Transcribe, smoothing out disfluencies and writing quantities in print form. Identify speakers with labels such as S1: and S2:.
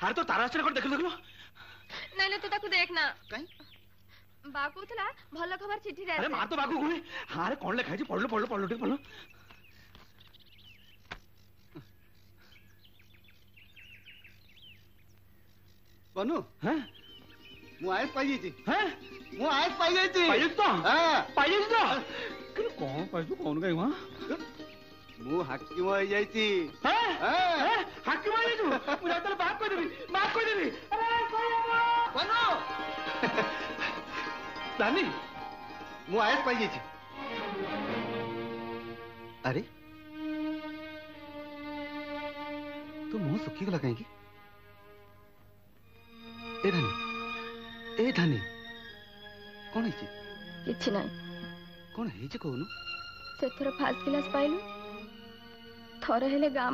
S1: अरे तो तारा आश्चर्य देख देखलो
S2: नहीं ना तू ताकू देखना
S1: कहीं
S2: बा कहला भल खबर चिट्ठी रे
S1: अरे मार तो बाकू गुणे अरे कौन लिखा है पढ़ लो ठीक पढ़ लो
S3: बनू
S1: हैं
S3: मु आयस पाई जी
S1: हैं
S3: मु आयस पाई जी
S1: पाई तो
S3: हां
S1: पाई तो कि कौन पाई तो कौन गई वहां
S3: मु हकीम हो जाई छी
S1: हैं
S3: हां
S1: हकीम आई तू मुझे तो बाप को देबी अरे
S3: बनू
S1: दानी
S3: मु आयस पाई जी अरे तू मुंह सुखी गला कहीं ए धानी कौन है
S2: किछि नहीं
S3: कौन है कहूनु
S2: से थोर फास्ट गिलास पाइलु थोर हेले गाम